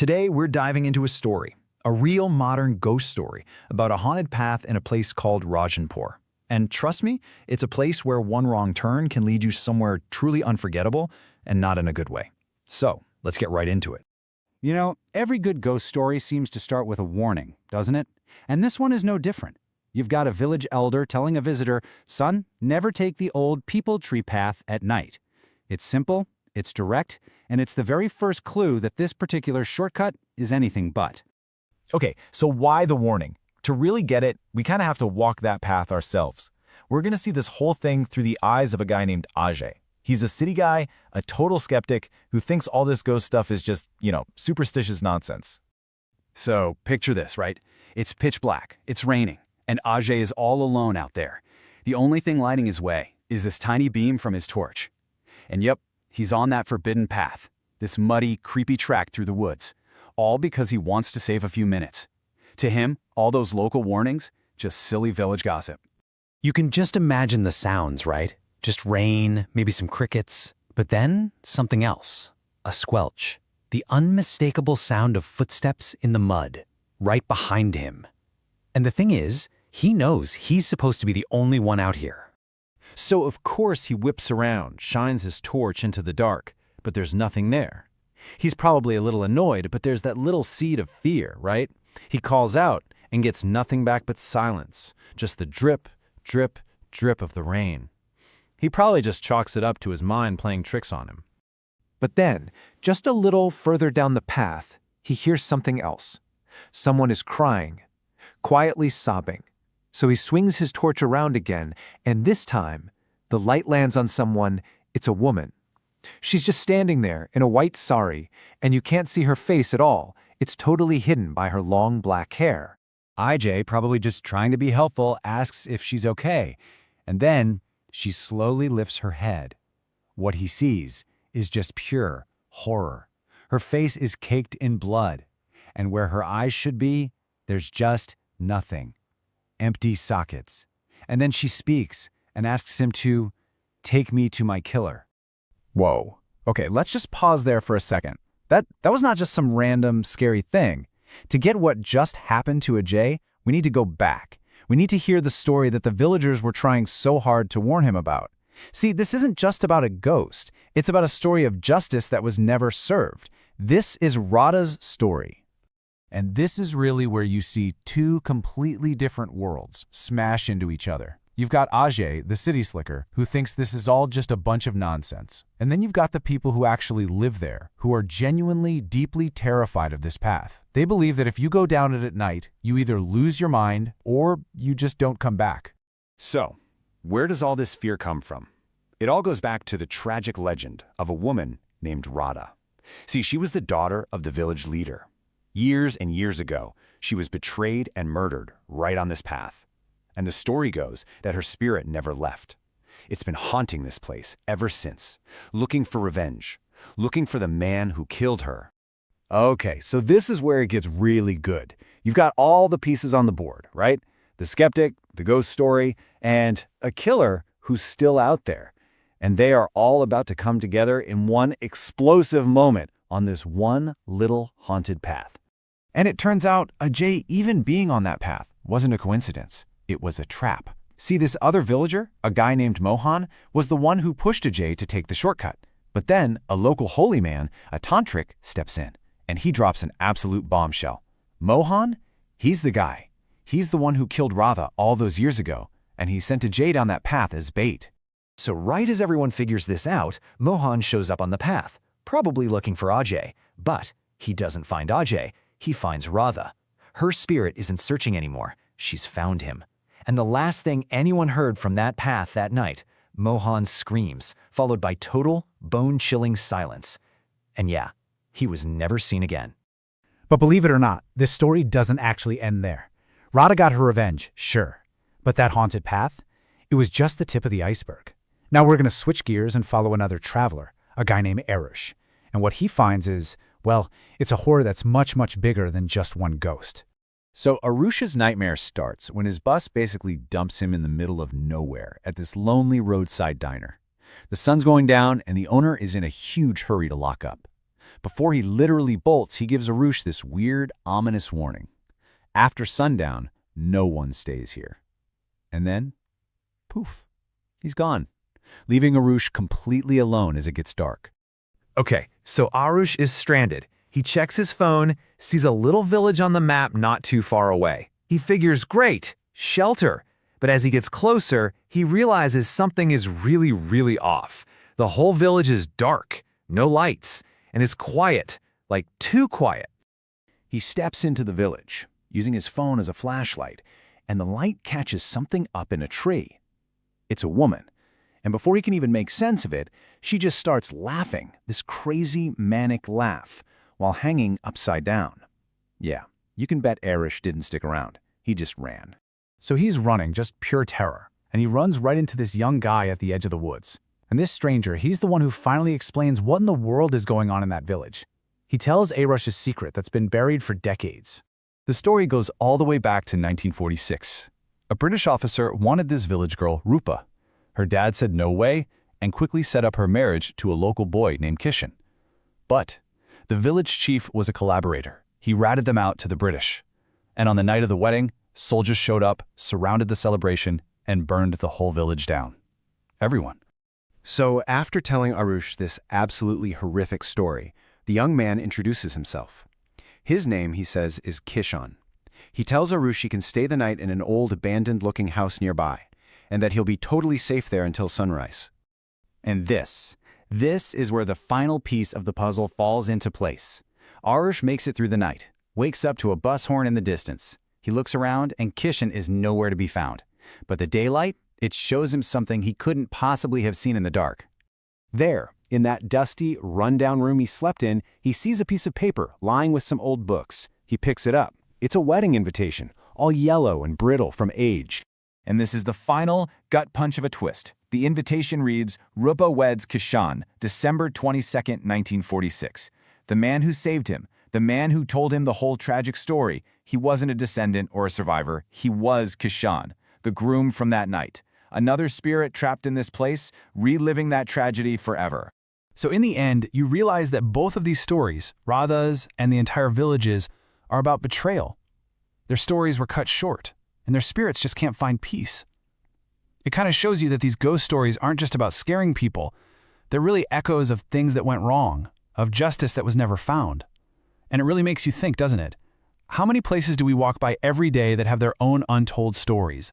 Today, we're diving into a story, a real modern ghost story about a haunted path in a place called Rajanpur. And trust me, it's a place where one wrong turn can lead you somewhere truly unforgettable and not in a good way. So, let's get right into it. You know, every good ghost story seems to start with a warning, doesn't it? And this one is no different. You've got a village elder telling a visitor, "Son, never take the old peepal tree path at night." It's simple, it's direct, and it's the very first clue that this particular shortcut is anything but. Okay, so why the warning? To really get it, we kind of have to walk that path ourselves. We're going to see this whole thing through the eyes of a guy named Ajay. He's a city guy, a total skeptic, who thinks all this ghost stuff is just, superstitious nonsense. So, picture this, right? It's pitch black, it's raining, and Ajay is all alone out there. The only thing lighting his way is this tiny beam from his torch. And yep, he's on that forbidden path, this muddy, creepy track through the woods, all because he wants to save a few minutes. To him, all those local warnings, just silly village gossip. You can just imagine the sounds, right? Just rain, maybe some crickets, but then something else. A squelch. The unmistakable sound of footsteps in the mud, right behind him. And the thing is, he knows he's supposed to be the only one out here. So of course he whips around, shines his torch into the dark, but there's nothing there. He's probably a little annoyed, but there's that little seed of fear, right? He calls out and gets nothing back but silence, just the drip, drip, drip of the rain. He probably just chalks it up to his mind playing tricks on him. But then, just a little further down the path, he hears something else. Someone is crying, quietly sobbing. So he swings his torch around again, and this time, the light lands on someone. It's a woman. She's just standing there in a white sari, and you can't see her face at all. It's totally hidden by her long black hair. Ajay, probably just trying to be helpful, asks if she's okay, and then she slowly lifts her head. What he sees is just pure horror. Her face is caked in blood, and where her eyes should be, there's just nothing. Empty sockets. And then she speaks and asks him to take me to my killer. Whoa. Okay, let's just pause there for a second. That was not just some random, scary thing. To get what just happened to Ajay, we need to go back. We need to hear the story that the villagers were trying so hard to warn him about. See, this isn't just about a ghost. It's about a story of justice that was never served. This is Radha's story. And this is really where you see two completely different worlds smash into each other. You've got Ajay, the city slicker, who thinks this is all just a bunch of nonsense. And then you've got the people who actually live there, who are genuinely, deeply terrified of this path. They believe that if you go down it at night, you either lose your mind or you just don't come back. So, where does all this fear come from? It all goes back to the tragic legend of a woman named Radha. See, she was the daughter of the village leader. Years and years ago, she was betrayed and murdered right on this path. And the story goes that her spirit never left. It's been haunting this place ever since, looking for revenge, looking for the man who killed her. Okay, so this is where it gets really good. You've got all the pieces on the board, right? The skeptic, the ghost story, and a killer who's still out there. And they are all about to come together in one explosive moment on this one little haunted path. And it turns out Ajay even being on that path wasn't a coincidence. It was a trap. See, this other villager, a guy named Mohan, was the one who pushed Ajay to take the shortcut. But then a local holy man, a tantric, steps in, and he drops an absolute bombshell. Mohan? He's the guy. He's the one who killed Radha all those years ago, and he sent Ajay down that path as bait. So right as everyone figures this out, Mohan shows up on the path, probably looking for Ajay. But he doesn't find Ajay, he finds Radha. Her spirit isn't searching anymore, she's found him. And the last thing anyone heard from that path that night, Mohan screams, followed by total, bone-chilling silence. And yeah, he was never seen again. But believe it or not, this story doesn't actually end there. Radha got her revenge, sure. But that haunted path? It was just the tip of the iceberg. Now we're going to switch gears and follow another traveler, a guy named Arush. And what he finds is, well, it's a horror that's much, much bigger than just one ghost. So Arush's nightmare starts when his bus basically dumps him in the middle of nowhere at this lonely roadside diner. The sun's going down and the owner is in a huge hurry to lock up. Before he literally bolts, he gives Arush this weird, ominous warning. After sundown, no one stays here. And then, poof, he's gone, leaving Arush completely alone as it gets dark. Okay, so Arush is stranded. He checks his phone, sees a little village on the map not too far away. He figures, great, shelter. But as he gets closer, he realizes something is really off. The whole village is dark, no lights, and it's quiet, like too quiet. He steps into the village, using his phone as a flashlight, and the light catches something up in a tree. It's a woman, and before he can even make sense of it, she just starts laughing, this crazy, manic laugh, while hanging upside down. Yeah, you can bet Arish didn't stick around. He just ran. So he's running, just pure terror, and he runs right into this young guy at the edge of the woods. And this stranger, he's the one who finally explains what in the world is going on in that village. He tells Arush's secret that's been buried for decades. The story goes all the way back to 1946. A British officer wanted this village girl, Rupa. Her dad said no way and quickly set up her marriage to a local boy named Kishan. But the village chief was a collaborator. He ratted them out to the British. And on the night of the wedding, soldiers showed up, surrounded the celebration, and burned the whole village down. Everyone. So after telling Arush this absolutely horrific story, the young man introduces himself. His name, he says, is Kishan. He tells Arush he can stay the night in an old abandoned-looking house nearby, and that he'll be totally safe there until sunrise. And this is where the final piece of the puzzle falls into place. Arush makes it through the night, wakes up to a bus horn in the distance. He looks around and Kishan is nowhere to be found. But the daylight, it shows him something he couldn't possibly have seen in the dark. There, in that dusty, run-down room he slept in, he sees a piece of paper lying with some old books. He picks it up. It's a wedding invitation, all yellow and brittle from age. And this is the final gut punch of a twist. The invitation reads, Rupa weds Kishan, December 22nd, 1946. The man who saved him, the man who told him the whole tragic story, he wasn't a descendant or a survivor. He was Kishan, the groom from that night. Another spirit trapped in this place, reliving that tragedy forever. So in the end, you realize that both of these stories, Radha's and the entire village's, are about betrayal. Their stories were cut short, and their spirits just can't find peace. It kind of shows you that these ghost stories aren't just about scaring people. They're really echoes of things that went wrong, of justice that was never found. And it really makes you think, doesn't it? How many places do we walk by every day that have their own untold stories?